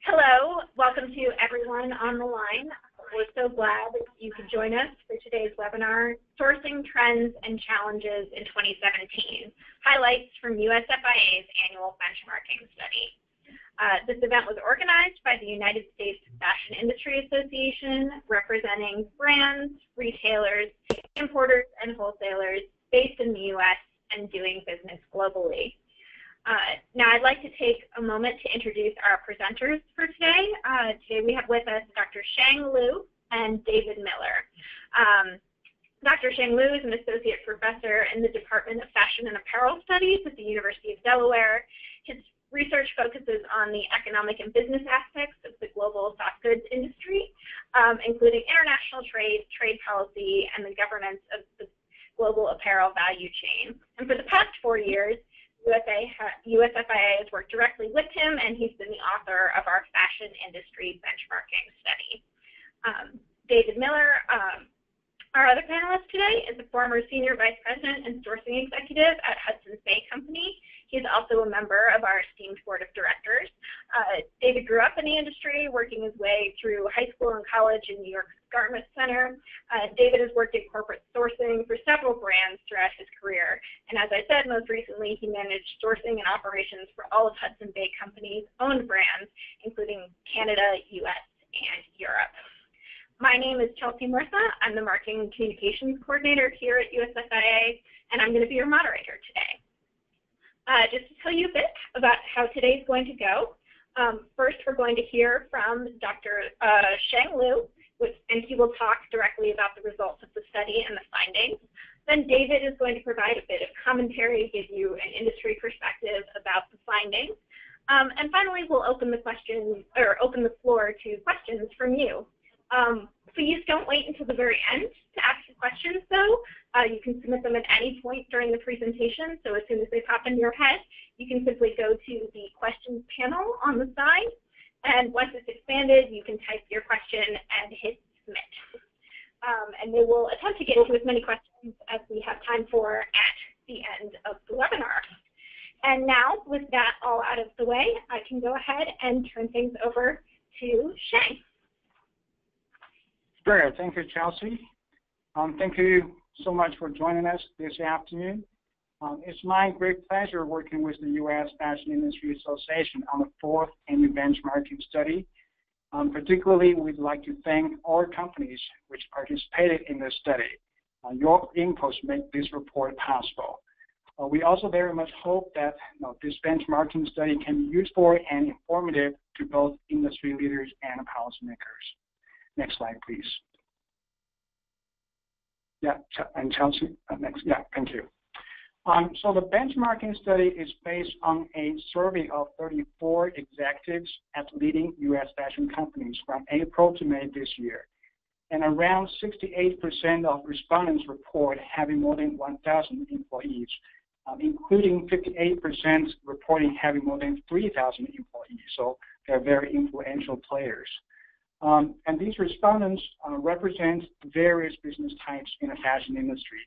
Hello, welcome to everyone on the line. We're so glad you could join us for today's webinar, Sourcing Trends and Challenges in 2017, Highlights from USFIA's Annual Benchmarking Study. This event was organized by the United States Fashion Industry Association, representing brands, retailers, importers, and wholesalers based in the U.S. and doing business globally. Now I'd like to take a moment to introduce our presenters for today. Today we have with us Dr. Sheng Liu and David Miller. Dr. Sheng Liu is an associate professor in the Department of Fashion and Apparel Studies at the University of Delaware. His research focuses on the economic and business aspects of the global soft goods industry, including international trade, trade policy, and the governance of the global apparel value chain. And for the past 4 years, USFIA has worked directly with him, and he's been the author of our fashion industry benchmarking study. David Miller, our other panelist today, is a former senior vice president and sourcing executive at Hudson's Bay Company. He's also a member of our esteemed board of directors. David grew up in the industry, working his way through high school and college in New York's Garment Center. David has worked in corporate sourcing for several brands throughout his career. And as I said, most recently, he managed sourcing and operations for all of Hudson Bay Company's owned brands, including Canada, US, and Europe. My name is Chelsea Murtha. I'm the Marketing and Communications Coordinator here at USFIA, and I'm going to be your moderator today. Just to tell you a bit about how today's going to go. First, we're going to hear from Dr. Sheng Liu, and he will talk directly about the results of the study and the findings. Then David is going to provide a bit of commentary, give you an industry perspective about the findings. And finally, we'll open the floor to questions from you. Please don't wait until the very end to ask your questions, though. You can submit them at any point during the presentation, so as soon as they pop into your head, you can simply go to the questions panel on the side, and once it's expanded, you can type your question and hit submit. And we will attempt to get to as many questions as we have time for at the end of the webinar. And now, with that all out of the way, I can go ahead and turn things over to Sheng. Great, thank you, Chelsea. Thank you so much for joining us this afternoon. It's my great pleasure working with the U.S. Fashion Industry Association on the 4th annual benchmarking study. Particularly, we'd like to thank all companies which participated in this study. Your inputs make this report possible. We also very much hope that this benchmarking study can be useful and informative to both industry leaders and policymakers. Next slide, please. Yeah, and Chelsea, next. Yeah, thank you. So the benchmarking study is based on a survey of 34 executives at leading U.S. fashion companies from April to May this year. And around 68% of respondents report having more than 1,000 employees, including 58% reporting having more than 3,000 employees. So they're very influential players. And these respondents represent various business types in the fashion industry,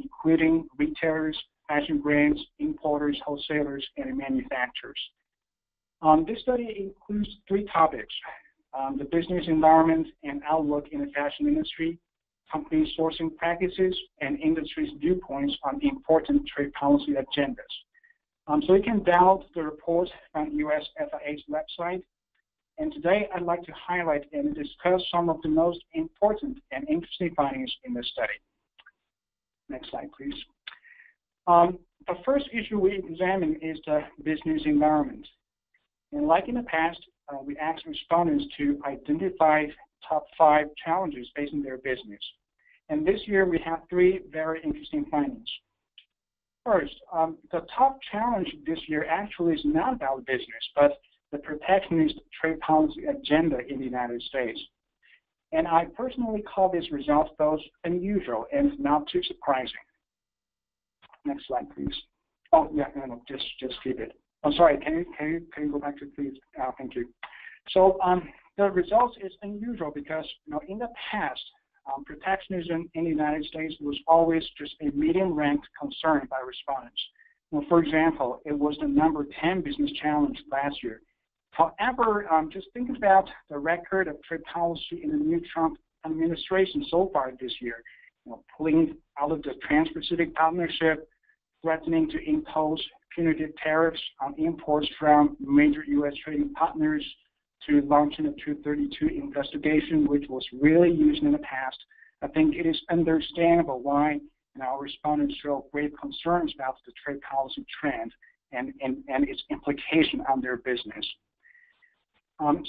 including retailers, fashion brands, importers, wholesalers, and manufacturers. This study includes 3 topics: the business environment and outlook in the fashion industry, company sourcing practices, and industry's viewpoints on important trade policy agendas. So you can download the report from USFIA's website. And today, I'd like to highlight and discuss some of the most important and interesting findings in this study. Next slide, please. The first issue we examine is the business environment. And like in the past, we asked respondents to identify top 5 challenges facing their business. And this year, we have 3 very interesting findings. First, the top challenge this year actually is not about business, but the protectionist trade policy agenda in the United States. And I personally call this result both unusual and not too surprising. Next slide, please. Oh, yeah, no, just keep it. I'm sorry, can you go back to please? Thank you. So the result is unusual because in the past, protectionism in the United States was always just a medium-ranked concern by respondents. For example, it was the number 10 business challenge last year, However, just think about the record of trade policy in the new Trump administration so far this year. Pulling out of the Trans-Pacific Partnership, threatening to impose punitive tariffs on imports from major U.S. trading partners, to launching a 232 investigation, which was really used in the past. I think it is understandable why our respondents show great concerns about the trade policy trend and its implication on their business.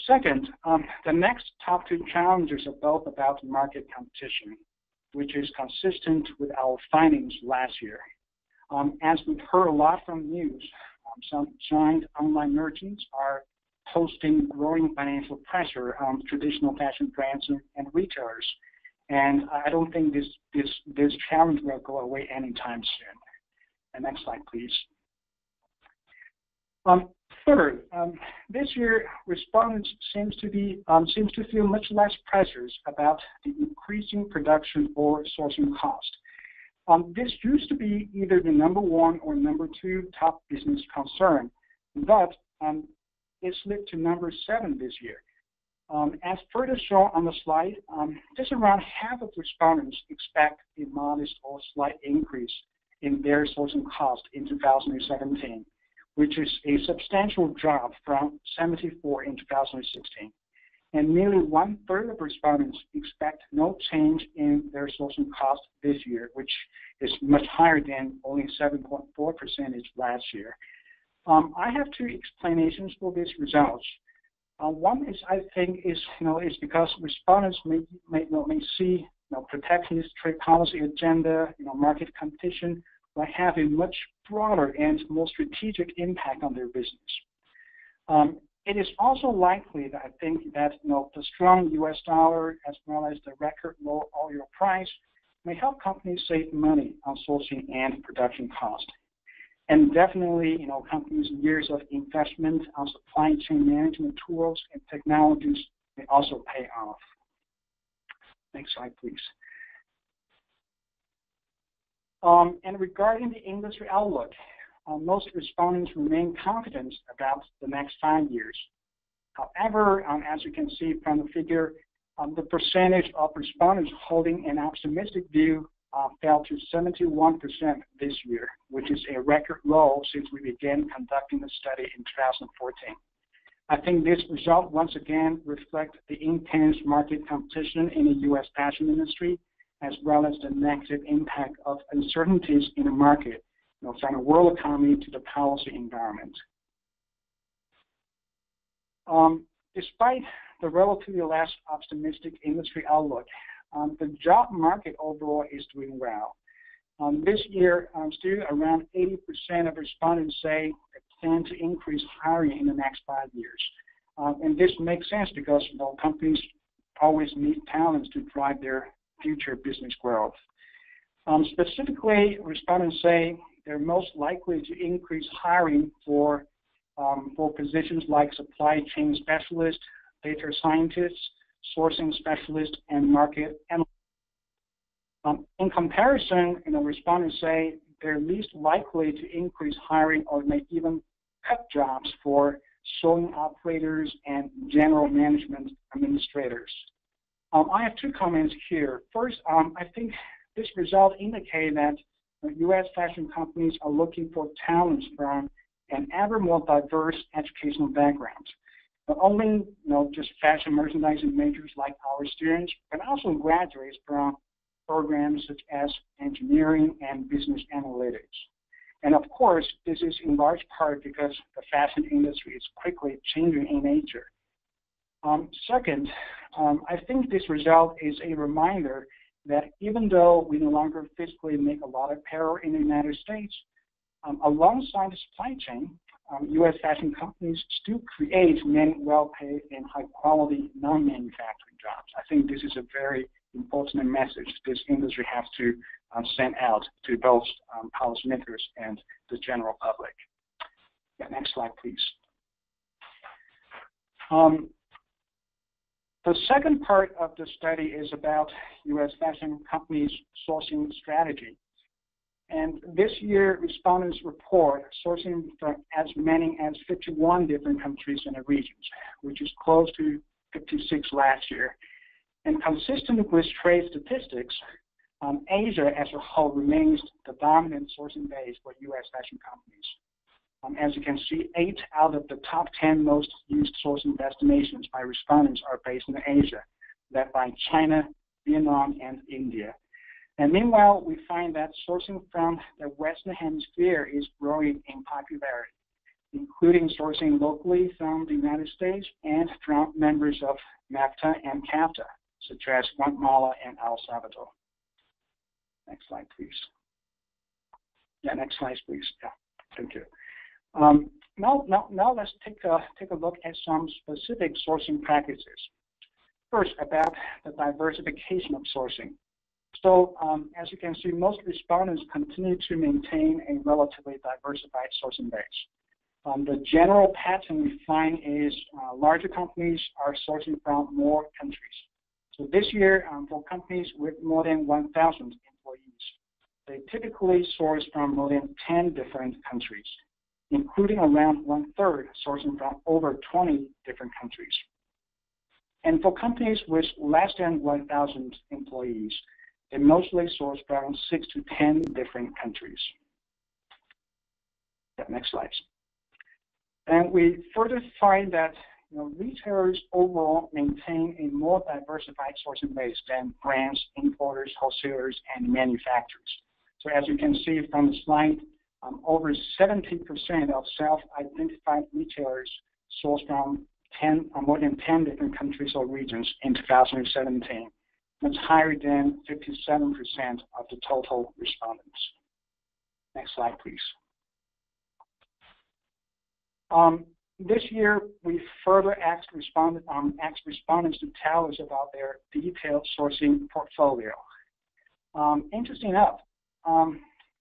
Second, the next top two challenges are both about market competition, which is consistent with our findings last year. As we've heard a lot from news, some giant online merchants are posting growing financial pressure on traditional fashion brands and retailers. And I don't think this challenge will go away anytime soon. And next slide, please. Third, this year, respondents seems to feel much less pressures about the increasing production or sourcing cost. This used to be either the number one or number two top business concern, but it slipped to number 7 this year. As further shown on the slide, just around half of respondents expect a modest or slight increase in their sourcing cost in 2017, which is a substantial drop from 74 in 2016. And nearly 1/3 of respondents expect no change in their sourcing cost this year, which is much higher than only 7.4% last year. I have two explanations for these results. One is, I think, is because respondents may see protectionist trade policy agenda, market competition, will have a much broader and more strategic impact on their business. It is also likely that I think that the strong U.S. dollar as well as the record low oil price may help companies save money on sourcing and production cost. And definitely, companies' years of investment on supply chain management tools and technologies may also pay off. Next slide, please. And regarding the industry outlook, most respondents remain confident about the next 5 years. However, as you can see from the figure, the percentage of respondents holding an optimistic view fell to 71% this year, which is a record low since we began conducting the study in 2014. I think this result once again reflects the intense market competition in the U.S. fashion industry, as well as the negative impact of uncertainties in the market, from the world economy to the policy environment. Despite the relatively less optimistic industry outlook, the job market overall is doing well. This year, still around 80% of respondents say they plan to increase hiring in the next 5 years. And this makes sense because companies always need talents to drive their future business growth. Specifically, respondents say they're most likely to increase hiring for positions like supply chain specialist, data scientists, sourcing specialist, and market analyst. In comparison, respondents say they're least likely to increase hiring or may even cut jobs for sewing operators and general management administrators. I have two comments here. First, I think this result indicates that U.S. fashion companies are looking for talents from an ever more diverse educational background. Not only just fashion merchandising majors like our students, but also graduates from programs such as engineering and business analytics. And of course, this is in large part because the fashion industry is quickly changing in nature. Second, I think this result is a reminder that even though we no longer physically make a lot of apparel in the United States, alongside the supply chain, U.S. fashion companies still create many well-paid and high-quality non-manufacturing jobs. I think this is a very important message this industry has to send out to both policymakers and the general public. Yeah, next slide, please. The second part of the study is about U.S. fashion companies' sourcing strategy. And this year, respondents report sourcing from as many as 51 different countries and regions, which is close to 56 last year. And consistent with trade statistics, Asia as a whole remains the dominant sourcing base for U.S. fashion companies. As you can see, 8 out of the top 10 most used sourcing destinations by respondents are based in Asia, led by China, Vietnam, and India. And meanwhile, we find that sourcing from the Western Hemisphere is growing in popularity, including sourcing locally from the United States and from members of NAFTA and CAFTA, such as Guatemala and El Salvador. Next slide, please. Yeah, next slide, please. Yeah, thank you. Now let's take a look at some specific sourcing practices. First, about the diversification of sourcing. So, as you can see, most respondents continue to maintain a relatively diversified sourcing base. The general pattern we find is larger companies are sourcing from more countries. So this year, for companies with more than 1,000 employees, they typically source from more than 10 different countries, including around 1/3 sourcing from over 20 different countries. And for companies with less than 1,000 employees, they mostly source from 6 to 10 different countries. Yeah, next slide. And we further find that retailers overall maintain a more diversified sourcing base than brands, importers, wholesalers, and manufacturers. So as you can see from the slide, over 70% of self-identified retailers source from more than 10 different countries or regions in 2017. That's higher than 57% of the total respondents. Next slide, please. This year, we further asked respondents to tell us about their detailed sourcing portfolio. Interesting enough,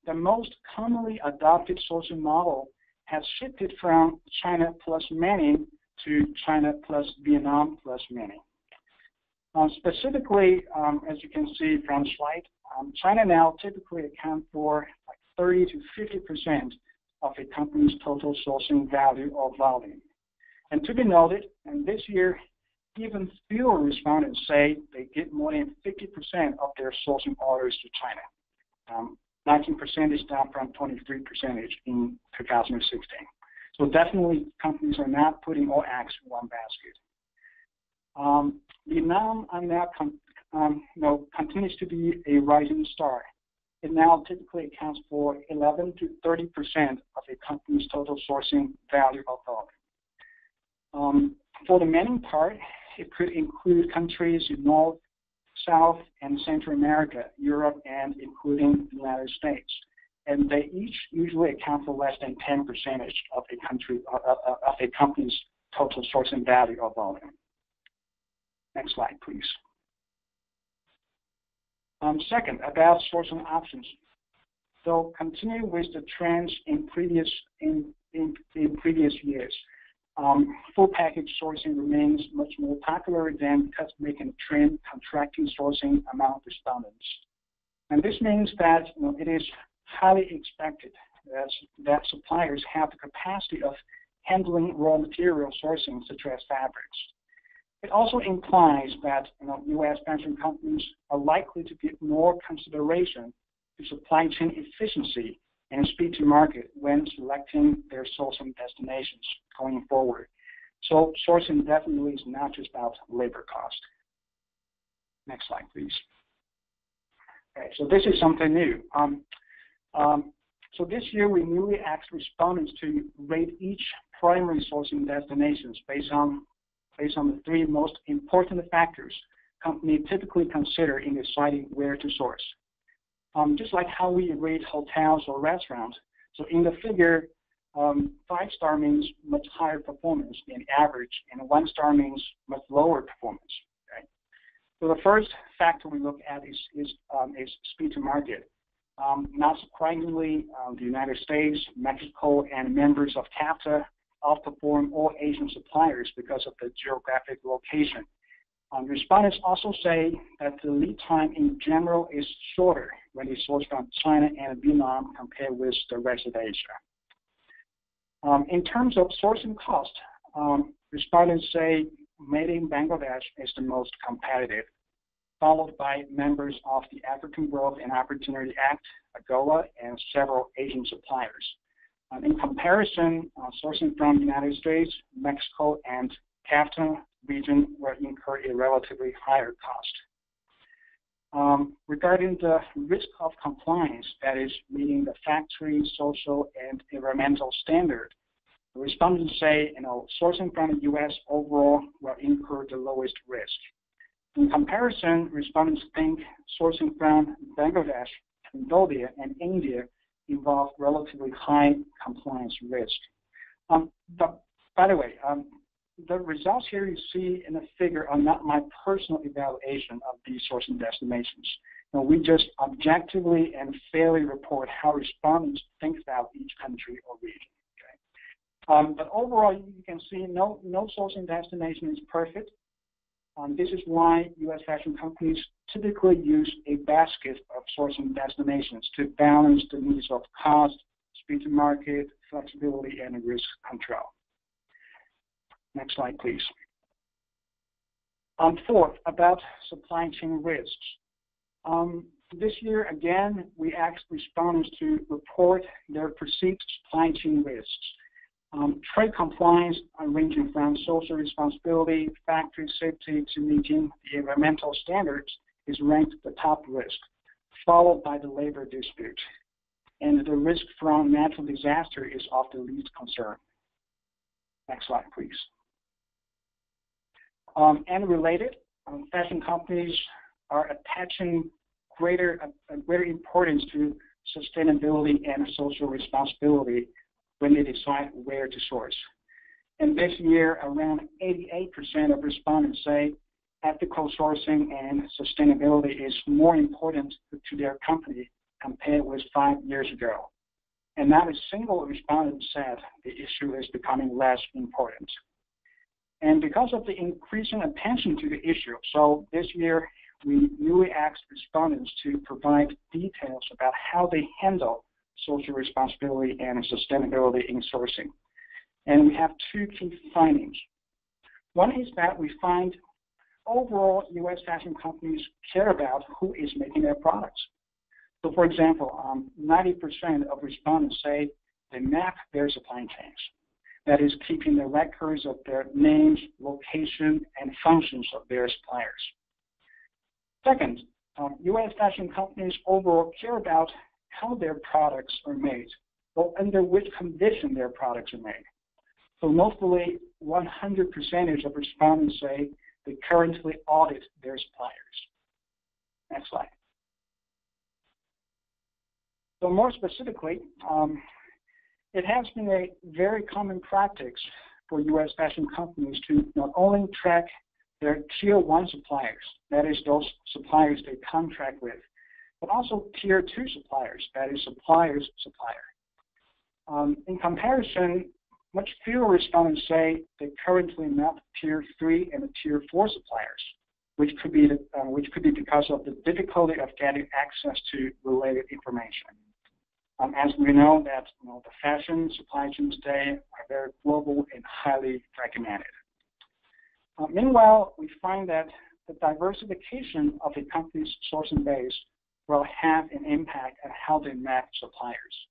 the most commonly adopted sourcing model has shifted from China plus many to China plus Vietnam plus many. Specifically, as you can see from the slide, China now typically accounts for like 30 to 50% of a company's total sourcing value or volume. And to be noted, and this year, even fewer respondents say they get more than 50% of their sourcing orders to China. 19% is down from 23% in 2016. So definitely, companies are not putting all eggs in one basket. Vietnam continues to be a rising star. It now typically accounts for 11 to 30% of a company's total sourcing value or volume. For the remaining part, it could include countries in North, South, and Central America, Europe, and including the United States. And they each usually account for less than 10% of a company's total sourcing value or volume. Next slide, please. Second, about sourcing options. So, continuing with the trends in previous years, full package sourcing remains much more popular than custom-making trend contracting sourcing among respondents. And this means that it is highly expected that suppliers have the capacity of handling raw material sourcing, such as fabrics. It also implies that U.S. fashion companies are likely to give more consideration to supply chain efficiency and speed to market when selecting their sourcing destinations going forward. So sourcing definitely is not just about labor cost. Next slide, please. Okay, so this is something new. So this year we newly asked respondents to rate each primary sourcing destinations based on the 3 most important factors companies typically consider in deciding where to source. Just like how we rate hotels or restaurants, so in the figure, 5-star means much higher performance than average, and 1-star means much lower performance. Okay? So the first factor we look at is speed to market. Not surprisingly, the United States, Mexico, and members of CAFTA outperform all Asian suppliers because of the geographic location. Respondents also say that the lead time in general is shorter when they source from China and Vietnam compared with the rest of Asia. In terms of sourcing cost, respondents say Made in Bangladesh is the most competitive, followed by members of the African Growth and Opportunity Act, AGOA, and several Asian suppliers. In comparison, sourcing from the United States, Mexico, and CAFTA region will incur a relatively higher cost. Regarding the risk of compliance, that is meeting the factory, social, and environmental standard, the respondents say, sourcing from the U.S. overall will incur the lowest risk. In comparison, respondents think sourcing from Bangladesh, Cambodia, and India involve relatively high compliance risk. By the way, the results here you see in the figure are not my personal evaluation of these sourcing destinations. We just objectively and fairly report how respondents think about each country or region. But overall, you can see no sourcing destination is perfect. This is why U.S. fashion companies typically use a basket of sourcing destinations to balance the needs of cost, speed to market, flexibility, and risk control. Next slide, please. Fourth, about supply chain risks. This year, again, we asked respondents to report their perceived supply chain risks. Trade compliance, ranging from social responsibility, factory safety, to meeting the environmental standards, is ranked the top risk, followed by the labor dispute. And the risk from natural disaster is of the least concern. Next slide, please. And related, fashion companies are attaching greater importance to sustainability and social responsibility when they decide where to source. And this year, around 88% of respondents say ethical sourcing and sustainability is more important to their company compared with 5 years ago. And not a single respondent said the issue is becoming less important. And because of the increasing attention to the issue, so this year we newly asked respondents to provide details about how they handle social responsibility and sustainability in sourcing. And we have two key findings. One is that we find overall U.S. fashion companies care about who is making their products. So for example, 90% of respondents say they map their supply chains. That is, keeping the records of their names, location, and functions of their suppliers. Second, U.S. fashion companies overall care about how their products are made, or under which condition their products are made. So mostly 100% of respondents say they currently audit their suppliers. Next slide. So more specifically, it has been a very common practice for U.S. fashion companies to not only track their Tier 1 suppliers, that is those suppliers they contract with, but also Tier 2 suppliers, that is supplier's supplier. In comparison, much fewer respondents say they currently map Tier 3 and Tier 4 suppliers, which could be because of the difficulty of getting access to related information. As we know that the fashion supply chains today are very global and highly fragmented. Meanwhile, we find that the diversification of a company's sourcing base will have an impact on how they map suppliers.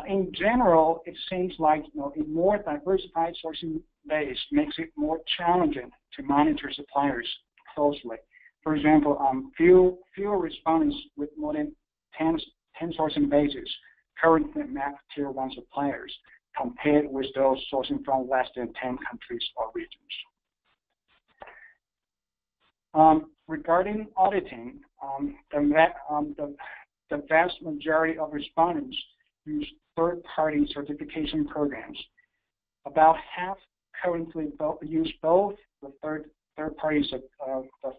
In general, it seems like a more diversified sourcing base makes it more challenging to monitor suppliers closely. For example, fewer respondents with more than 10 sourcing bases currently map Tier 1 suppliers compared with those sourcing from less than 10 countries or regions. Regarding auditing, the vast majority of respondents use third-party certification programs. About half currently use both the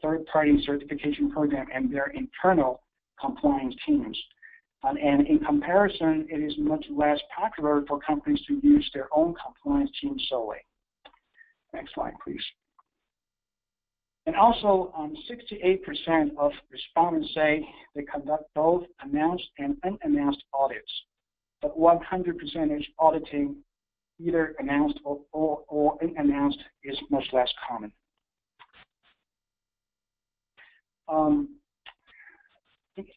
third-party certification program and their internal compliance teams. And in comparison, it is much less popular for companies to use their own compliance team solely. Next slide, please. And also, 68% of respondents say they conduct both announced and unannounced audits, but 100% auditing either announced or unannounced is much less common.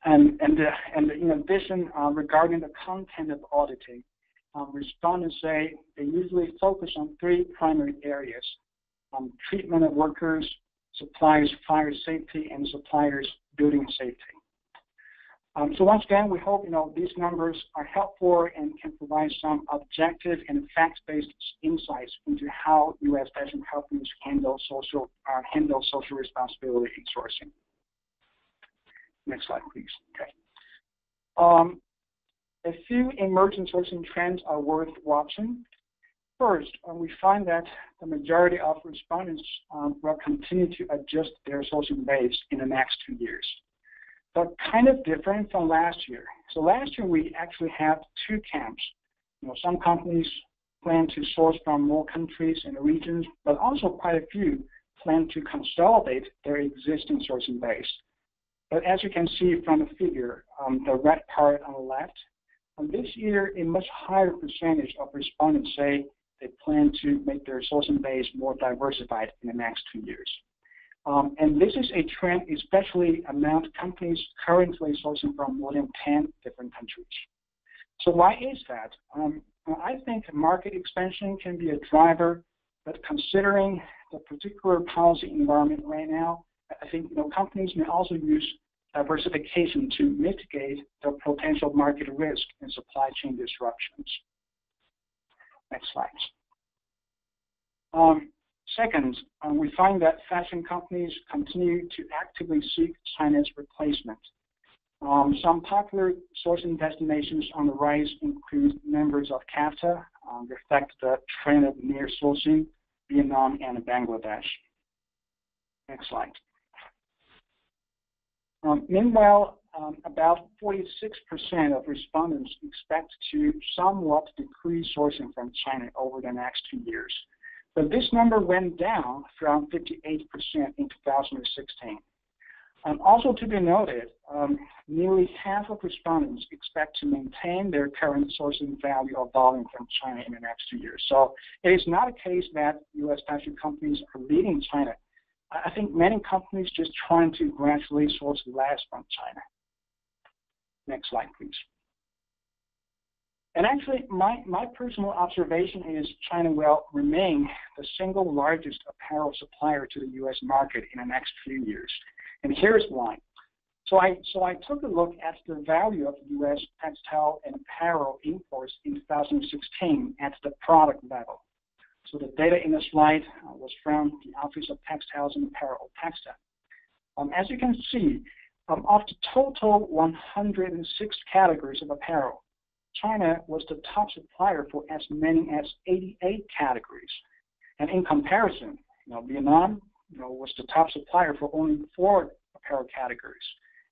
And in addition, regarding the content of auditing, respondents say they usually focus on three primary areas: treatment of workers, suppliers' fire safety, and suppliers' building safety. So once again, we hope these numbers are helpful and can provide some objective and fact-based insights into how U.S. fashion companies handle social responsibility in sourcing. Next slide, please. Okay. A few emerging sourcing trends are worth watching. First, we find that the majority of respondents will continue to adjust their sourcing base in the next 2 years, but kind of different from last year. So last year we actually had two camps. Some companies plan to source from more countries and regions, but also quite a few plan to consolidate their existing sourcing base. But as you can see from the figure, the red part on the left, this year a much higher percentage of respondents say they plan to make their sourcing base more diversified in the next 2 years. And this is a trend especially among companies currently sourcing from more than 10 different countries. So why is that? I think market expansion can be a driver, but considering the particular policy environment right now, I think companies may also use diversification to mitigate the potential market risk and supply chain disruptions. Next slide. Second, we find that fashion companies continue to actively seek China's replacement. Some popular sourcing destinations on the rise include members of CAFTA, reflect the trend of near sourcing, Vietnam and Bangladesh. Next slide. Meanwhile, about 46% of respondents expect to somewhat decrease sourcing from China over the next 2 years. But this number went down from 58% in 2016. Also to be noted, nearly half of respondents expect to maintain their current sourcing value of volume from China in the next 2 years. So it is not a case that U.S. fashion companies are leaving China. I think many companies just trying to gradually source less from China. Next slide, please. And actually, my personal observation is China will remain the single largest apparel supplier to the U.S. market in the next few years. And here's why. So I took a look at the value of U.S. textile and apparel imports in 2016 at the product level. So the data in the slide was from the Office of Textiles and Apparel, TexDAP. As you can see, of the total 106 categories of apparel, China was the top supplier for as many as 88 categories. And in comparison, Vietnam was the top supplier for only 4 apparel categories,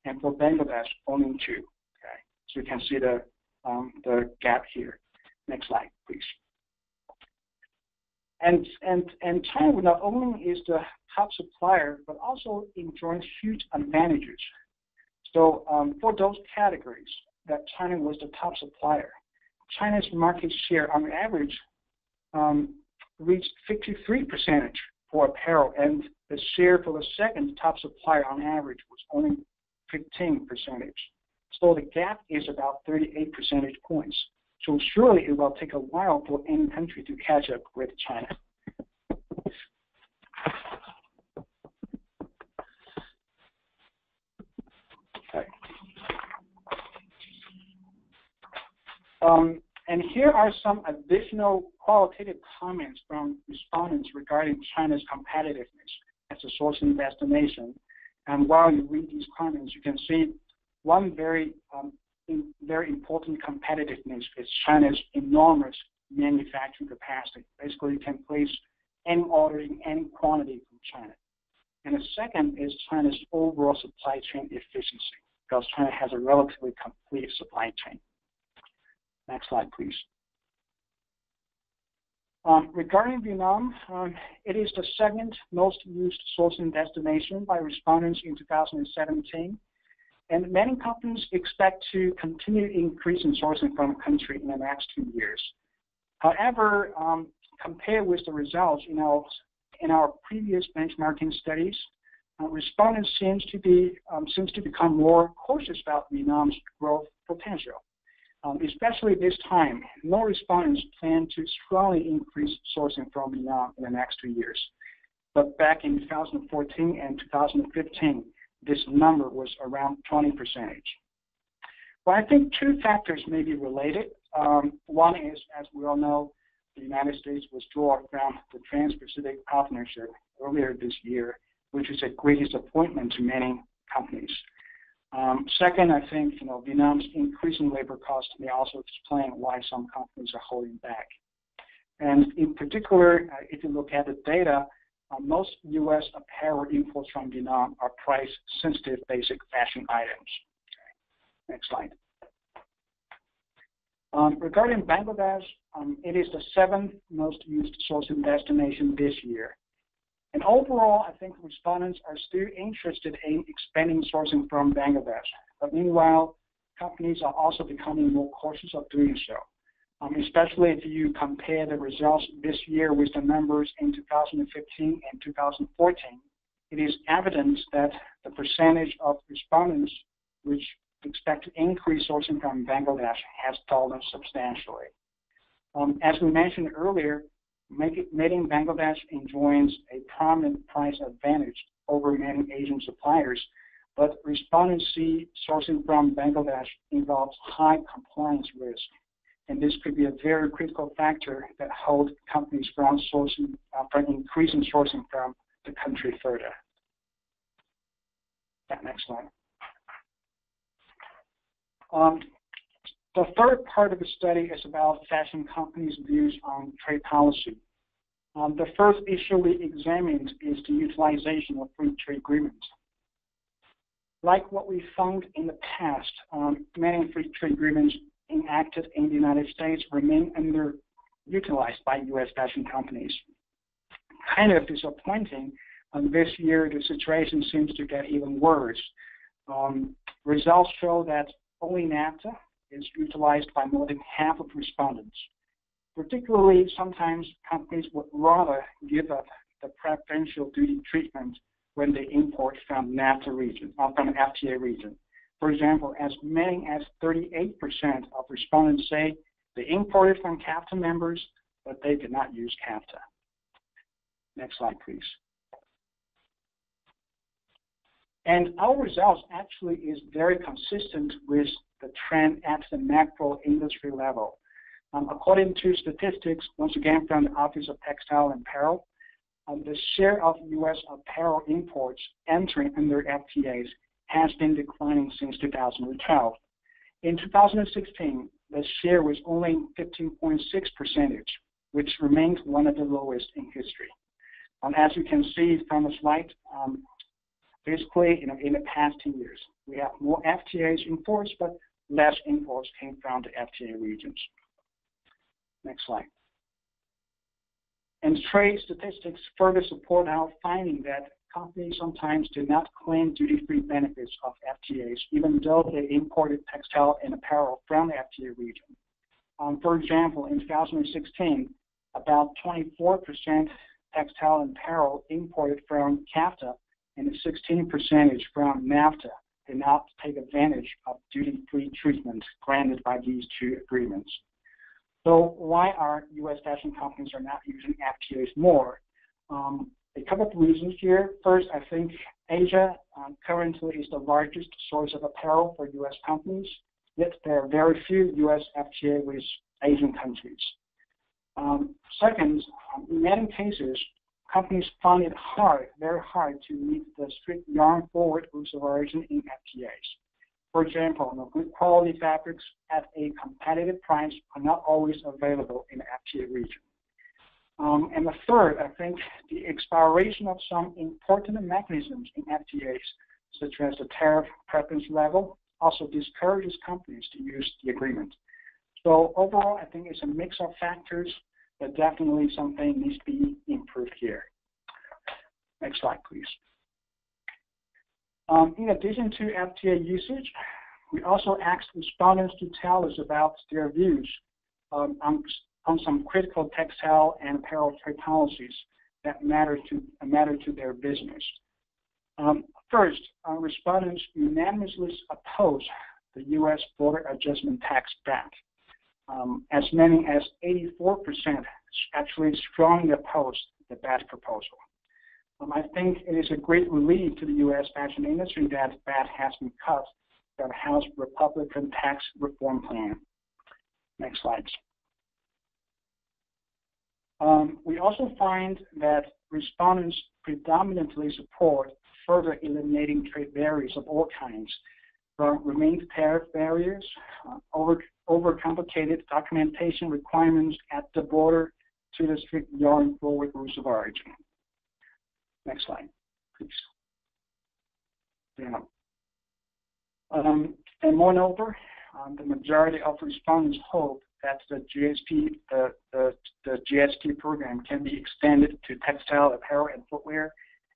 and for Bangladesh, only 2. Okay, so you can see the gap here. Next slide, please. And China not only is the top supplier, but also enjoys huge advantages. So for those categories that China was the top supplier, China's market share on average reached 53% for apparel, and the share for the second top supplier on average was only 15%. So the gap is about 38 percentage points. So surely it will take a while for any country to catch up with China. Okay. And here are some additional qualitative comments from respondents regarding China's competitiveness as a sourcing destination. And while you read these comments, you can see one very important competitiveness is China's enormous manufacturing capacity. Basically, you can place any order in any quantity from China. And the second is China's overall supply chain efficiency, because China has a relatively complete supply chain. Next slide, please. Regarding Vietnam, it is the second most used sourcing destination by respondents in 2017, and many companies expect to continue increasing sourcing from the country in the next 2 years. However, compared with the results in our previous benchmarking studies, respondents seems to become more cautious about Vietnam's growth potential. Especially this time, no respondents plan to strongly increase sourcing from Vietnam in the next 2 years. But back in 2014 and 2015, this number was around 20%. Well, I think two factors may be related. One is, as we all know, the United States withdrew from the Trans-Pacific Partnership earlier this year, which is a great disappointment to many companies. Second, I think Vietnam's increasing labor costs may also explain why some companies are holding back. And in particular, if you look at the data, most U.S. apparel imports from Vietnam are price-sensitive basic fashion items. Okay. Next slide. Regarding Bangladesh, it is the 7th most used sourcing destination this year. And overall, I think respondents are still interested in expanding sourcing from Bangladesh. But meanwhile, companies are also becoming more cautious of doing so, especially if you compare the results this year with the numbers in 2015 and 2014. It is evident that the percentage of respondents which expect to increase sourcing from Bangladesh has fallen substantially. As we mentioned earlier, Made in Bangladesh enjoys a prominent price advantage over many Asian suppliers, but respondents see sourcing from Bangladesh involves high compliance risk, and this could be a very critical factor that holds companies from increasing sourcing from the country further. Next slide. The third part of the study is about fashion companies' views on trade policy. The first issue we examined is the utilization of free trade agreements. Like what we found in the past, many free trade agreements enacted in the United States remain underutilized by U.S. fashion companies. Kind of disappointing. This year, the situation seems to get even worse. Results show that only NAFTA is utilized by more than half of respondents. Particularly, sometimes companies would rather give up the preferential duty treatment when they import from NAFTA region, from the FTA region. For example, as many as 38% of respondents say they imported from CAFTA members, but they did not use CAFTA. Next slide, please. And our results actually is very consistent with the trend at the macro industry level. According to statistics, once again from the Office of Textile and Apparel, the share of U.S. apparel imports entering under FTAs has been declining since 2012. In 2016, the share was only 15.6%, which remains one of the lowest in history. As you can see from the slide, basically, in the past 10 years, we have more FTAs in force, but less imports came from the FTA regions. Next slide. And trade statistics further support our finding that companies sometimes do not claim duty-free benefits of FTAs, even though they imported textile and apparel from the FTA region. For example, in 2016, about 24% textile and apparel imported from CAFTA and 16% from NAFTA did not take advantage of duty-free treatment granted by these two agreements. So why are U.S. fashion companies are not using FTAs more? A couple of reasons here. First, I think Asia currently is the largest source of apparel for U.S. companies, yet there are very few U.S. FTA with Asian countries. Second, in many cases, companies find it very hard to meet the strict yarn forward rules of origin in FTAs. For example, good quality fabrics at a competitive price are not always available in the FTA region. And the third, I think the expiration of some important mechanisms in FTAs, such as the tariff preference level, also discourages companies to use the agreement. So overall, I think it's a mix of factors. but definitely something needs to be improved here. Next slide, please. In addition to FTA usage, we also asked respondents to tell us about their views on some critical textile and apparel trade policies that matter to their business. First, respondents unanimously oppose the U.S. Border Adjustment Tax BAT. As many as 84% actually strongly oppose the BAT proposal. I think it is a great relief to the U.S. fashion industry that BAT has been cut from the House Republican Tax Reform Plan. Next slide. We also find that respondents predominantly support further eliminating trade barriers of all kinds, from remaining tariff barriers, overcomplicated documentation requirements at the border, to the strict yarn forward rules of origin. Next slide, please. Yeah. And moreover, the majority of respondents hope that the GSP program can be extended to textile, apparel, and footwear,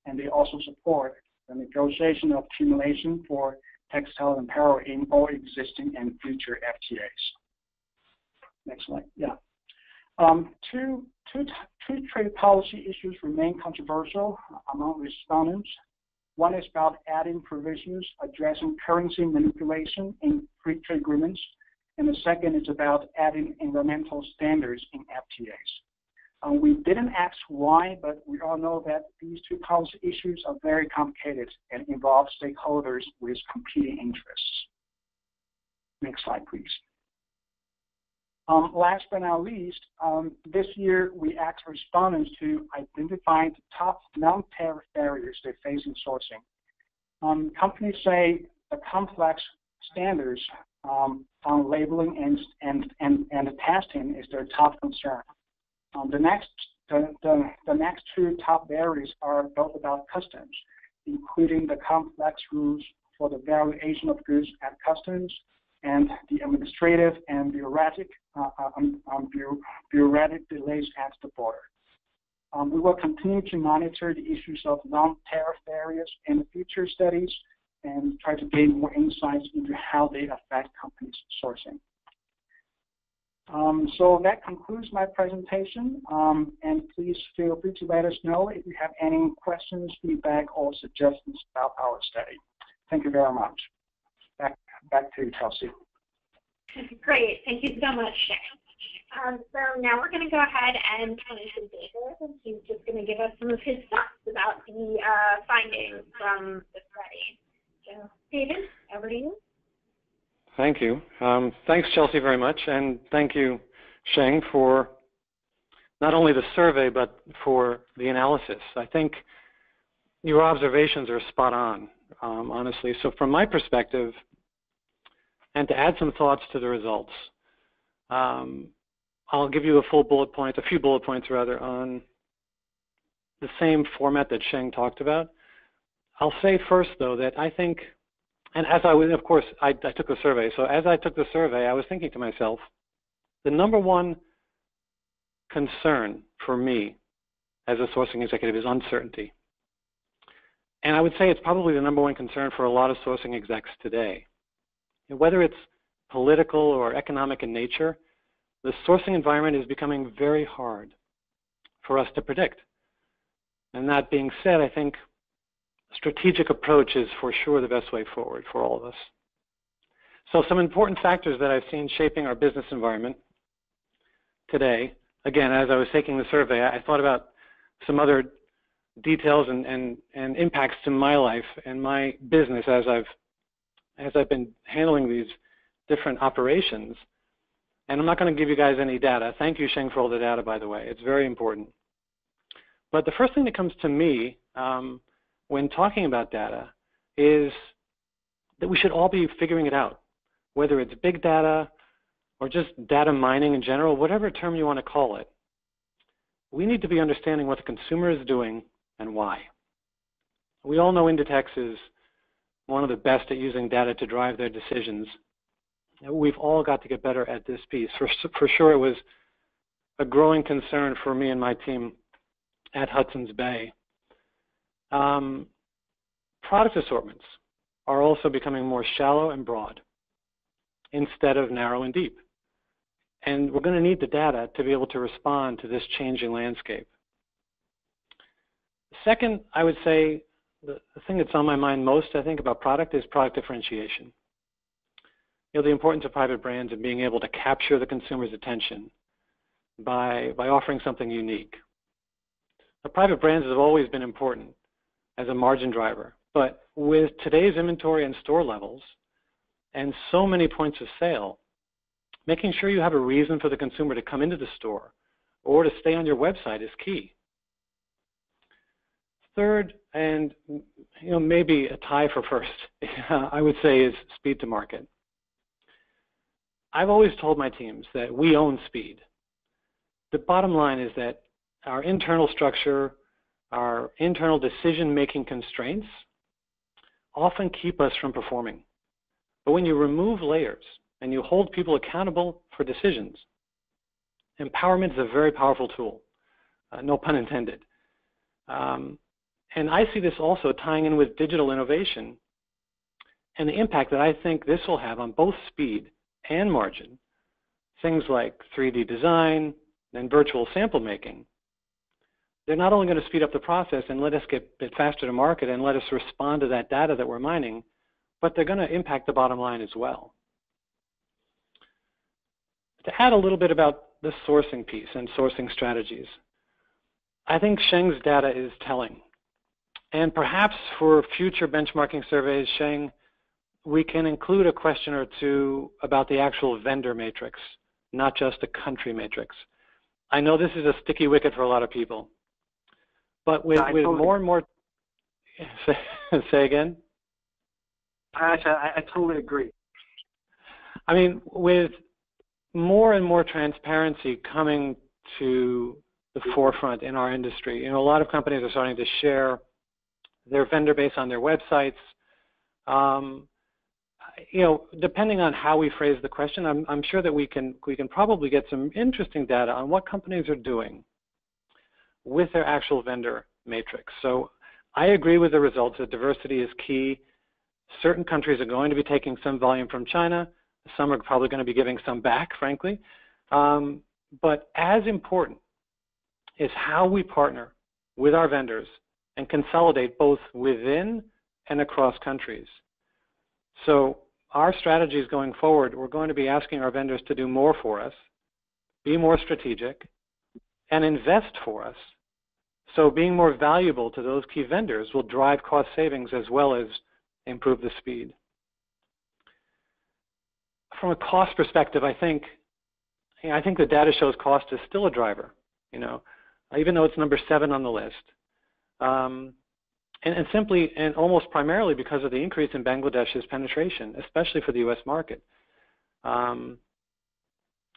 and they also support the negotiation of accumulation for textile and apparel in all existing and future FTAs. Next slide. Yeah. Two trade policy issues remain controversial among respondents. One is about adding provisions addressing currency manipulation in free trade agreements, and the second is about adding environmental standards in FTAs. We didn't ask why, but we all know that these two policy issues are very complicated and involve stakeholders with competing interests. Next slide, please. Last but not least, this year we asked respondents to identify the top non-tariff barriers they face in sourcing. Companies say the complex standards on labeling and testing is their top concern. The next two top barriers are both about customs, including the complex rules for the valuation of goods at customs and the administrative and bureaucratic delays at the border. We will continue to monitor the issues of non-tariff barriers in the future studies and try to gain more insights into how they affect companies' sourcing. So that concludes my presentation, and please feel free to let us know if you have any questions, feedback, or suggestions about our study. Thank you very much. Back to you, Chelsea. Great. Thank you so much, Sheng. So now we're going to go ahead and turn to David, and he's just going to give us some of his thoughts about the findings from the study. So, David, over to you. Thank you. Thanks, Chelsea, very much, and thank you, Sheng, for not only the survey but for the analysis. I think your observations are spot on, honestly. So from my perspective, and to add some thoughts to the results, I'll give you a few bullet points rather, on the same format that Sheng talked about. I'll say first, though, that I think, and as I was, of course, I took the survey. So as I took the survey, I was thinking to myself, the number one concern for me as a sourcing executive is uncertainty. And I would say it's probably the number one concern for a lot of sourcing execs today. And whether it's political or economic in nature, the sourcing environment is becoming very hard for us to predict. And that being said, I think strategic approach is for sure the best way forward for all of us. So some important factors that I've seen shaping our business environment today, again, as I was taking the survey, I thought about some other details and impacts to my life and my business as I've been handling these different operations. And I'm not going to give you guys any data. Thank you, Sheng, for all the data, by the way. It's very important. But the first thing that comes to me when talking about data is that we should all be figuring it out, whether it's big data or just data mining in general, whatever term you want to call it. We need to be understanding what the consumer is doing and why. We all know Inditex is one of the best at using data to drive their decisions. We've all got to get better at this piece. For sure, it was a growing concern for me and my team at Hudson's Bay. Product assortments are also becoming more shallow and broad instead of narrow and deep. And we're going to need the data to be able to respond to this changing landscape. Second, I would say the thing that's on my mind most, I think, about product is product differentiation. You know, the importance of private brands and being able to capture the consumer's attention by offering something unique. The private brands have always been important as a margin driver, but with today's inventory and store levels and so many points of sale, making sure you have a reason for the consumer to come into the store or to stay on your website is key. Third, and maybe a tie for first, I would say is speed to market. I've always told my teams that we own speed. The bottom line is that our internal structure, our internal decision-making constraints often keep us from performing. But when you remove layers and you hold people accountable for decisions, empowerment is a very powerful tool, no pun intended. And I see this also tying in with digital innovation and the impact that I think this will have on both speed and margin. Things like 3D design and virtual sample making. They're not only going to speed up the process and let us get a bit faster to market and let us respond to that data that we're mining, but they're going to impact the bottom line as well. To add a little bit about the sourcing piece and sourcing strategies, I think Sheng's data is telling. And perhaps for future benchmarking surveys, Sheng, we can include a question or two about the actual vendor matrix, not just a country matrix. I know this is a sticky wicket for a lot of people, but with more and more, say again? I totally agree. I mean, with more and more transparency coming to the forefront in our industry, a lot of companies are starting to share their vendor base on their websites. Depending on how we phrase the question, I'm sure that we can probably get some interesting data on what companies are doing with their actual vendor matrix. So I agree with the results that diversity is key. Certain countries are going to be taking some volume from China. Some are probably going to be giving some back, frankly. But as important is how we partner with our vendors and consolidate both within and across countries. So our strategies going forward, we're going to be asking our vendors to do more for us, be more strategic, and invest for us. So being more valuable to those key vendors will drive cost savings as well as improve the speed. From a cost perspective, I think the data shows cost is still a driver, even though it's number 7 on the list. And simply and almost primarily because of the increase in Bangladesh's penetration, especially for the U.S. market. And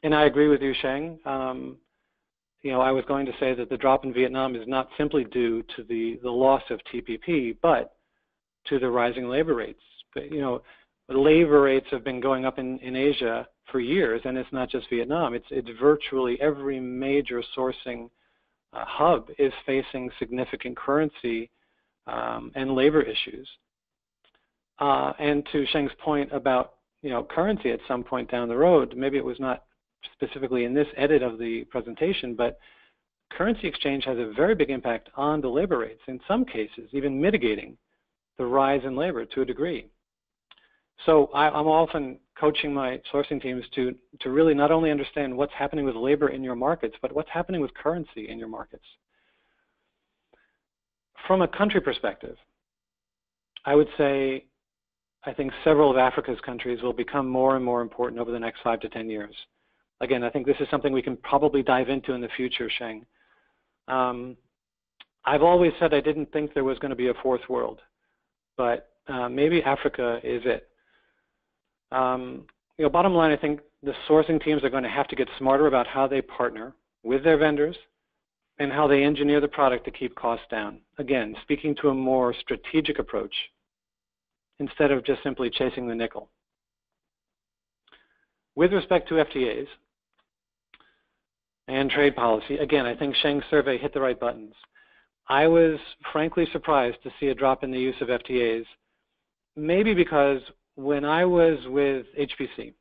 I agree with you, Sheng. I was going to say that the drop in Vietnam is not simply due to the loss of TPP, but to the rising labor rates. But, labor rates have been going up in Asia for years, and it's not just Vietnam. It's virtually every major sourcing hub is facing significant currency and labor issues. And to Sheng's point about currency at some point down the road, maybe it was not specifically in this edit of the presentation, but currency exchange has a very big impact on the labor rates, in some cases even mitigating the rise in labor to a degree. So I'm often coaching my sourcing teams to really not only understand what's happening with labor in your markets, but what's happening with currency in your markets. From a country perspective, I would say I think several of Africa's countries will become more and more important over the next 5 to 10 years. Again, I think this is something we can probably dive into in the future, Sheng. I've always said I didn't think there was going to be a fourth world, but maybe Africa is it. Bottom line, I think the sourcing teams are going to have to get smarter about how they partner with their vendors and how they engineer the product to keep costs down. Again, speaking to a more strategic approach instead of just simply chasing the nickel. With respect to FTAs, and trade policy. Again, I think Sheng's survey hit the right buttons. I was frankly surprised to see a drop in the use of FTAs, maybe because when I was with HPC,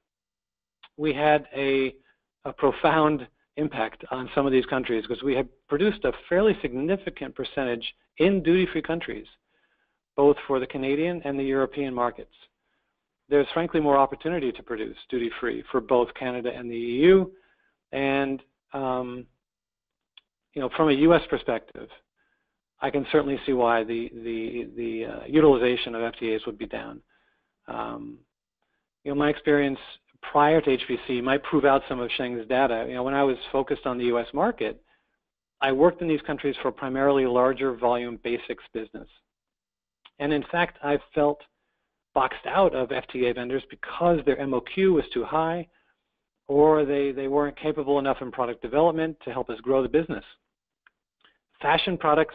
we had a profound impact on some of these countries because we had produced a fairly significant percentage in duty-free countries, both for the Canadian and the European markets. There's frankly more opportunity to produce duty-free for both Canada and the EU, and you know, from a U.S. perspective, I can certainly see why the utilization of FTAs would be down. You know, my experience prior to HPC might prove out some of Sheng's data. You know, when I was focused on the U.S. market, I worked in these countries for primarily larger volume basics business. And in fact, I felt boxed out of FTA vendors because their MOQ was too high, or they weren't capable enough in product development to help us grow the business. Fashion products,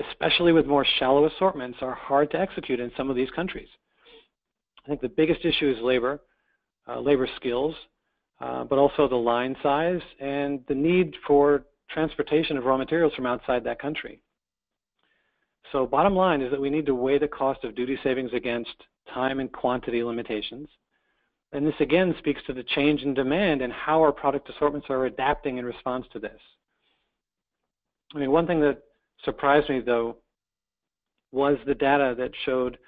especially with more shallow assortments, are hard to execute in some of these countries. I think the biggest issue is labor skills, but also the line size and the need for transportation of raw materials from outside that country. So bottom line is that we need to weigh the cost of duty savings against time and quantity limitations. And this again speaks to the change in demand and how our product assortments are adapting in response to this. I mean, one thing that surprised me, though, was the data that showed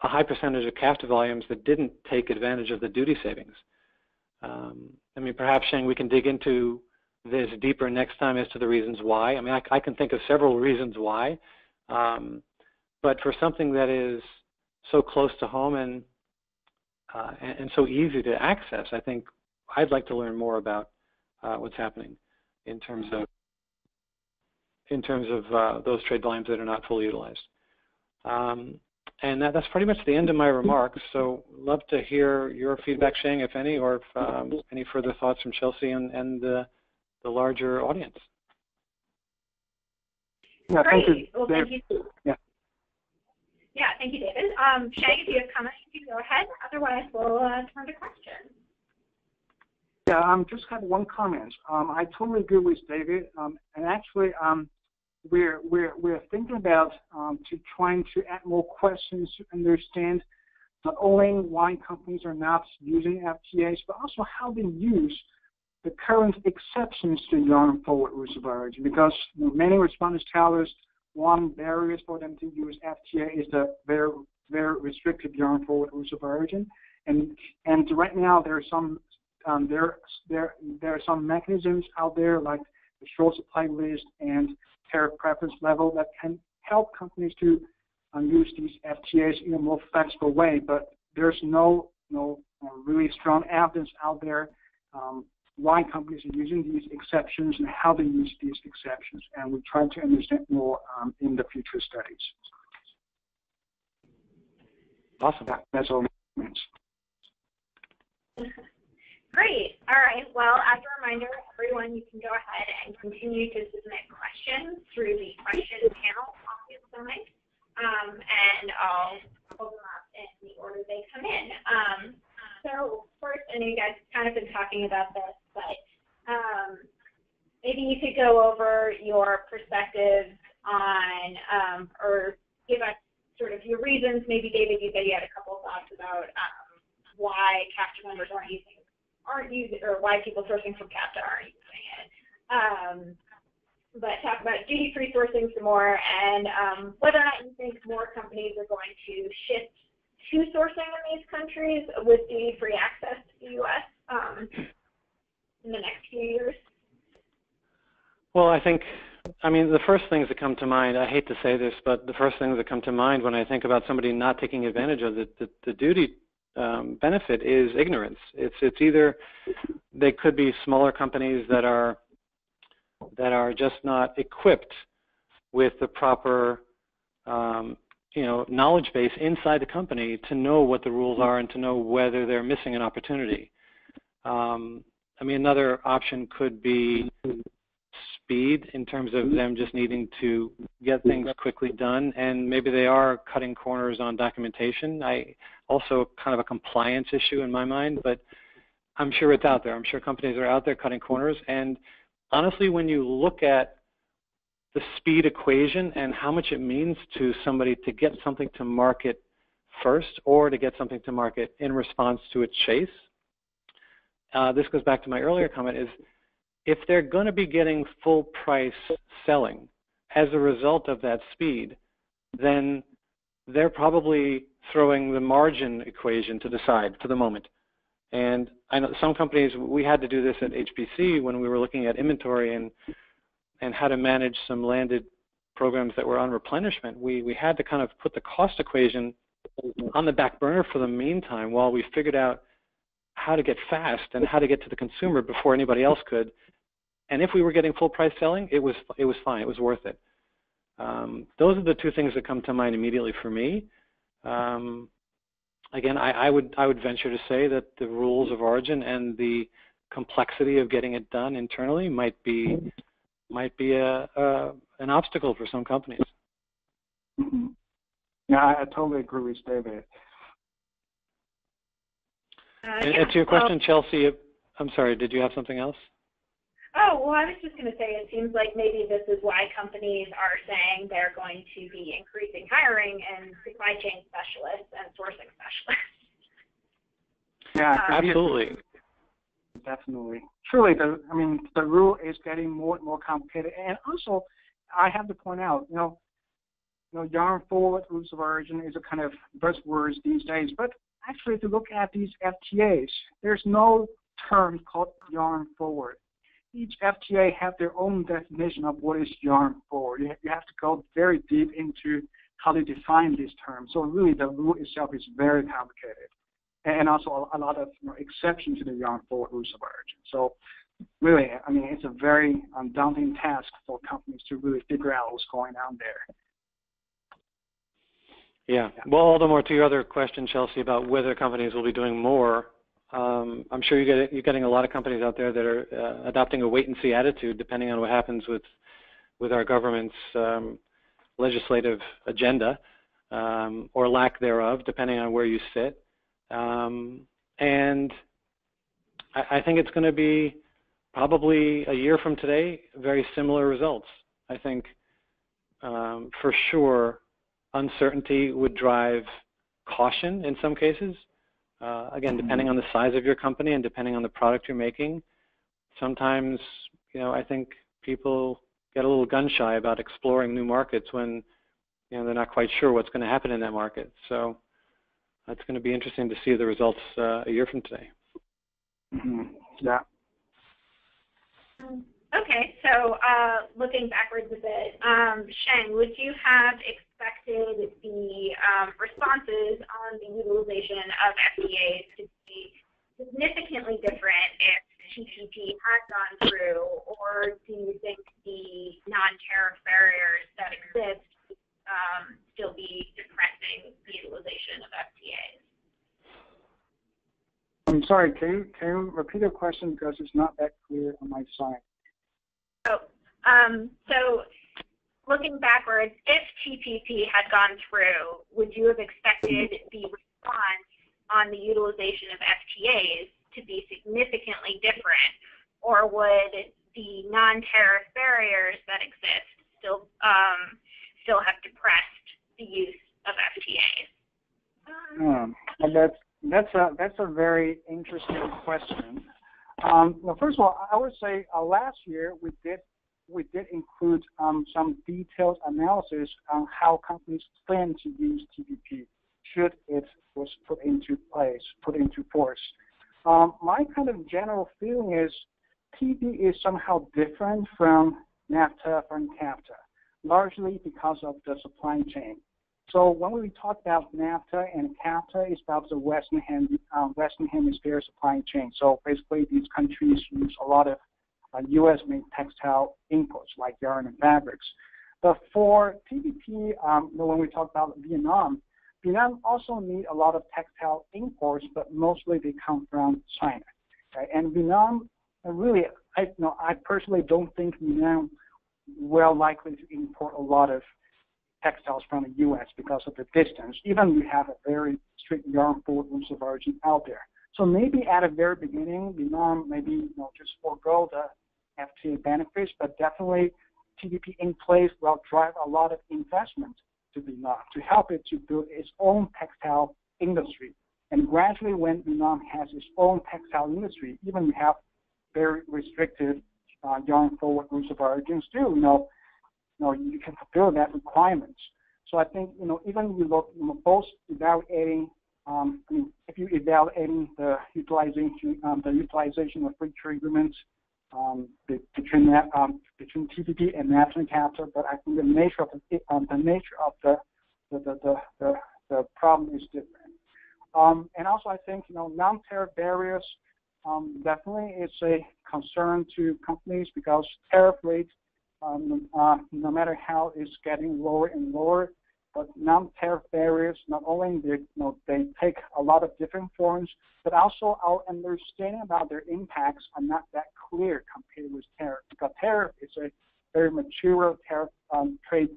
a high percentage of CAFTA volumes that didn't take advantage of the duty savings. I mean, perhaps, Sheng, we can dig into this deeper next time as to the reasons why. I mean, I can think of several reasons why, but for something that is so close to home and so easy to access, I think I'd like to learn more about what's happening in terms of those trade volumes that are not fully utilized. And that's pretty much the end of my remarks. So love to hear your feedback, Sheng, if any, or if, any further thoughts from Chelsea and the larger audience. Yeah, Great. thank you. Well, thank you. Yeah. Yeah, thank you, David. Sheng, if you have comments, you can go ahead. Otherwise, we'll turn to questions. Yeah, just have one comment. I totally agree with David, and actually, we're thinking about trying to add more questions to understand not only why companies are not using FTAs, but also how they use the current exceptions to yarn forward rules of origin. Because many respondents tell us one barrier for them to use FTA is the very, very restrictive yarn forward rules of origin, and right now there are some there are some mechanisms out there like the short supply list and tariff preference level that can help companies to use these FTAs in a more flexible way, but there's no really strong evidence out there why companies are using these exceptions and how they use these exceptions, and we try to understand more in the future studies. Awesome. That's all. Great. All right. Well, as a reminder, everyone, you can go ahead and continue to submit questions through the question panel on the side, and I'll pull them up in the order they come in. So first, I know you guys have kind of been talking about this, but maybe you could go over your perspectives on, or give us sort of your reasons. Maybe, David, you said you had a couple of thoughts about why CAFTA members aren't using, or why people sourcing from CAFTA aren't using it. But talk about duty-free sourcing some more, and whether or not you think more companies are going to shift to sourcing in these countries with duty-free access to the U.S. In the next few years. Well, I mean, the first things that come to mind, I hate to say this, but the first things that come to mind when I think about somebody not taking advantage of the duty benefit is ignorance. It's either they could be smaller companies that are just not equipped with the proper knowledge base inside the company to know what the rules are and to know whether they're missing an opportunity. I mean, another option could be speed in terms of them just needing to get things quickly done, and maybe they are cutting corners on documentation. Also kind of a compliance issue in my mind, but I'm sure it's out there. I'm sure companies are out there cutting corners, and honestly, when you look at the speed equation and how much it means to somebody to get something to market first or to get something to market in response to a chase, this goes back to my earlier comment, is if they're going to be getting full price selling as a result of that speed, then they're probably throwing the margin equation to the side for the moment. And I know some companies, we had to do this at HPC when we were looking at inventory and how to manage some landed programs that were on replenishment. We had to kind of put the cost equation on the back burner for the meantime while we figured out how to get fast and how to get to the consumer before anybody else could. And if we were getting full price selling, it was fine. It was worth it. Those are the two things that come to mind immediately for me. Again, I would venture to say that the rules of origin and the complexity of getting it done internally might be an obstacle for some companies. Mm-hmm. Yeah, I totally agree with David. And to your question, Chelsea, I'm sorry, did you have something else? Oh, well, I was just going to say it seems like maybe this is why companies are saying they're going to be increasing hiring in supply chain specialists and sourcing specialists. Yeah, absolutely. Definitely. Truly, the rule is getting more and more complicated. And also, I have to point out, yarn forward, rules of origin is a kind of buzzword these days. But actually, if you look at these FTAs, there's no term called yarn forward. Each FTA have their own definition of what is yarn forward. You have to go very deep into how they define these terms. So really, the rule itself is very complicated, and also a lot of exceptions to the yarn forward rules of origin. So really, it's a very daunting task for companies to really figure out what's going on there. Yeah. Well, all the more to your other question, Chelsea, about whether companies will be doing more. I'm sure you're getting a lot of companies out there that are adopting a wait-and-see attitude, depending on what happens with our government's legislative agenda or lack thereof, depending on where you sit. And I think it's going to be probably a year from today, very similar results. I think for sure uncertainty would drive caution in some cases. Again, depending on the size of your company and depending on the product you're making, sometimes, I think people get a little gun shy about exploring new markets when, they're not quite sure what's going to happen in that market. So it's going to be interesting to see the results a year from today. Mm-hmm. Yeah. Okay, so looking backwards a bit, Sheng, would you have expected the responses on the utilization of FTAs to be significantly different if TPP had gone through, or do you think the non-tariff barriers that exist still be depressing the utilization of FTAs? I'm sorry, can you repeat the question because it's not that clear on my side? So looking backwards, if TPP had gone through, would you have expected the response on the utilization of FTAs to be significantly different, or would the non-tariff barriers that exist still have depressed the use of FTAs? That's a very interesting question. Well, first of all, I would say last year we did include some detailed analysis on how companies plan to use TPP should it was put into force. My kind of general feeling is TPP is somehow different from NAFTA, from CAFTA, largely because of the supply chain. So when we talk about NAFTA and CAFTA, it's about the Western Hemisphere supply chain. So basically, these countries use a lot of U.S.-made textile inputs like yarn and fabrics. But for TPP, when we talk about Vietnam also need a lot of textile imports, but mostly they come from China. Okay? And Vietnam, really, I personally don't think Vietnam well likely to import a lot of textiles from the U.S. because of the distance. Even we have a very strict yarn forward rules of origin out there. So maybe at the very beginning, Vietnam maybe just forego FTA benefits, but definitely TPP in place will drive a lot of investment to Vietnam to help it to build its own textile industry. And gradually, when Vietnam has its own textile industry, even we have very restricted yarn forward rules of origin, still, you can fulfill that requirements. So I think, even you look, both evaluating, if you're evaluating the utilization of free trade agreements between TPP and national capital, but I think the nature of the problem is different. And also, I think non-tariff barriers definitely is a concern to companies because tariff rates, no matter how, is getting lower and lower. But non-tariff barriers, not only they take a lot of different forms, but also our understanding about their impacts are not that clear compared with tariff. Because tariff is a very mature tariff trade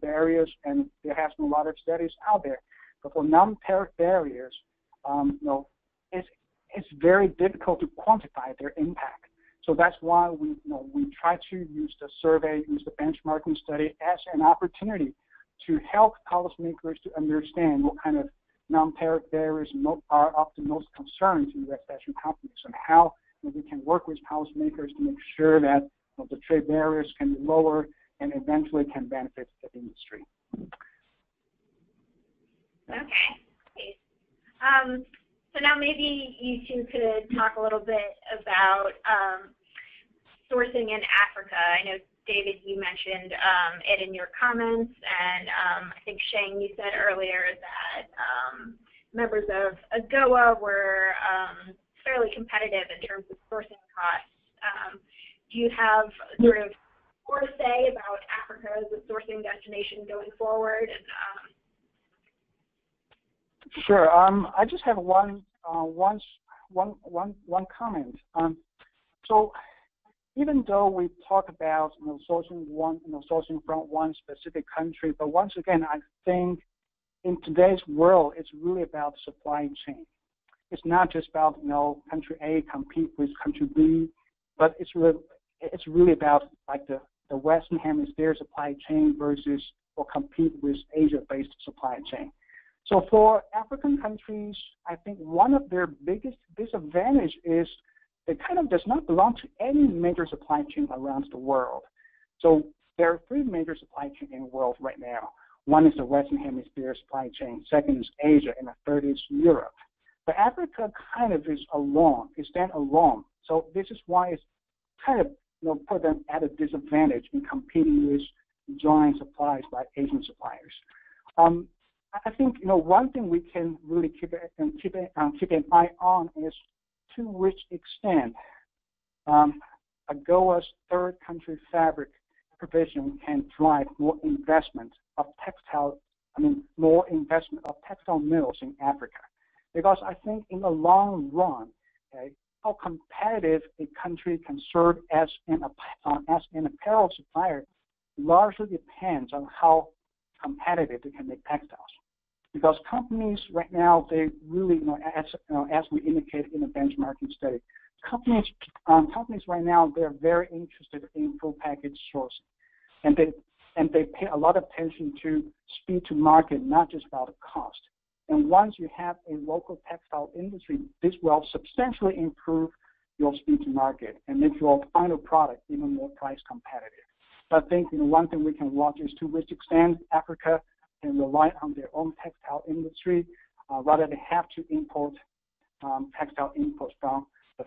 barriers, and there has been a lot of studies out there. But for non-tariff barriers, it's very difficult to quantify their impact. So that's why we try to use the survey, use the benchmarking study as an opportunity to help policymakers to understand what kind of non-tariff barriers are of the most concern to U.S. fashion companies, and how we can work with policymakers to make sure that the trade barriers can be lower and eventually can benefit the industry. Okay. So now maybe you two could talk a little bit about sourcing in Africa. I know, David, you mentioned it in your comments, and I think, Sheng, you said earlier that members of AGOA were fairly competitive in terms of sourcing costs. Do you have sort of more to say about Africa as a sourcing destination going forward? And, Sure. I just have one comment. So even though we talk about sourcing from one specific country, but once again, I think in today's world, it's really about supply chain. It's not just about country A compete with country B, but it's really about like the Western Hemisphere supply chain versus or compete with Asia-based supply chain. So for African countries, I think one of their biggest disadvantage is it kind of does not belong to any major supply chain around the world. So there are three major supply chains in the world right now. One is the Western Hemisphere supply chain, second is Asia, and the third is Europe. But Africa kind of is alone, it stands alone. So this is why it's kind of put them at a disadvantage in competing with joint supplies by Asian suppliers. I think one thing we can really keep an eye on is to which extent AGOA's third country fabric provision can drive more investment of textile mills in Africa. Because I think in the long run, how competitive a country can serve as an apparel supplier largely depends on how competitive they can make textiles. Because companies right now, they really, as we indicated in the benchmarking study, companies right now, they're very interested in full package sourcing, and they pay a lot of attention to speed to market, not just about the cost. And once you have a local textile industry, this will substantially improve your speed to market and make your final product even more price competitive. But I think one thing we can watch is to which extent Africa can rely on their own textile industry rather than have to import textile inputs from the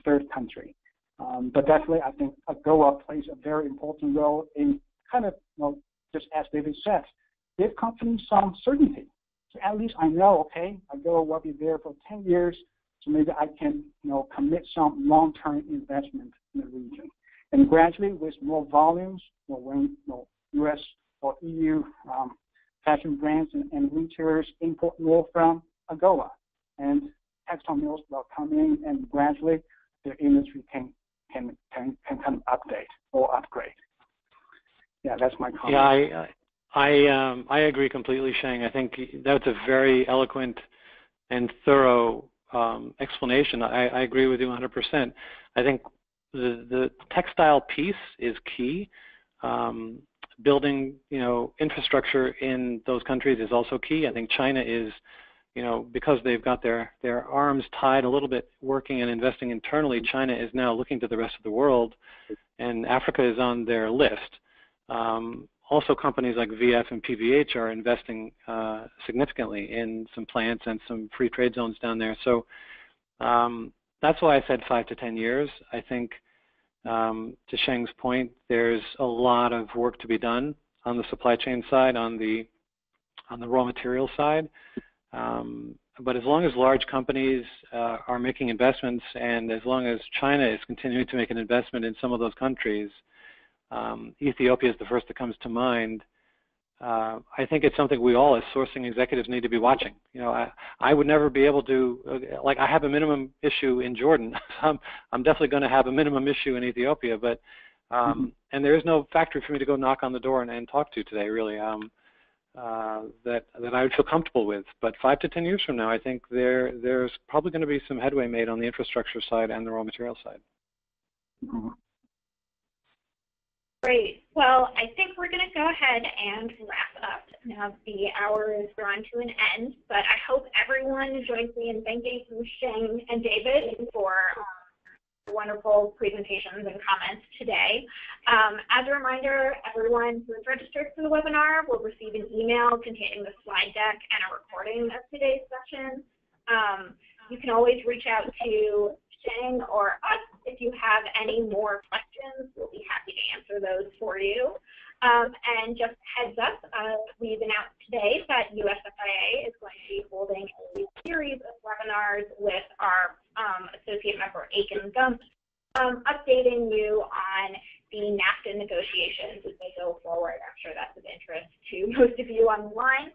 third country. But definitely, I think AGOA plays a very important role in kind of, just as David said, give companies some certainty. So at least I know, okay, AGOA will be there for 10 years, so maybe I can, commit some long-term investment in the region. And gradually, with more volumes, when U.S. or EU fashion brands and retailers import more from AGOA, and textile mills will come in, and gradually their industry can kind of update or upgrade. Yeah, that's my comment. Yeah, I agree completely, Sheng. I think that's a very eloquent and thorough explanation. I agree with you 100%. I think the textile piece is key. Building, infrastructure in those countries is also key. I think China is, because they've got their arms tied a little bit working and investing internally, China is now looking to the rest of the world, and Africa is on their list. Also, companies like VF and PVH are investing significantly in some plants and some free trade zones down there. So that's why I said 5 to 10 years. I think, to Sheng's point, there's a lot of work to be done on the supply chain side, on the raw material side. But as long as large companies are making investments, and as long as China is continuing to make an investment in some of those countries, Ethiopia is the first that comes to mind. I think it's something we all as sourcing executives need to be watching. I would never be able to, like, I have a minimum issue in Jordan. I'm definitely going to have a minimum issue in Ethiopia, but and there is no factory for me to go knock on the door and talk to today, really, that I would feel comfortable with. But 5 to 10 years from now, I think there's probably going to be some headway made on the infrastructure side and the raw material side. Great. Well, I think we're going to go ahead and wrap up. Now the hour is drawn to an end, but I hope everyone joins me in thanking Sheng and David for wonderful presentations and comments today. As a reminder, everyone who is registered for the webinar will receive an email containing the slide deck and a recording of today's session. You can always reach out to Sheng or us if you have any more questions. We'll be happy to answer those for you. And just heads up, we've announced today that USFIA is going to be holding a series of webinars with our associate member Aiken Gump, updating you on the NAFTA negotiations as they go forward. I'm sure that's of interest to most of you on the line.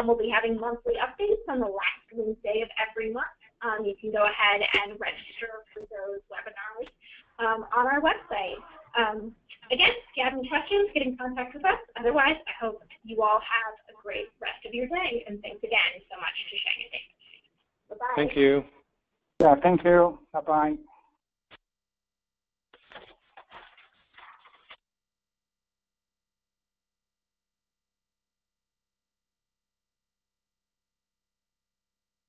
We'll be having monthly updates on the last Wednesday of every month. You can go ahead and register for those webinars on our website. Again, if you have any questions, get in contact with us. Otherwise, I hope you all have a great rest of your day. And thanks again so much to Sheng and David. Bye-bye. Thank you. Yeah, thank you. Bye-bye.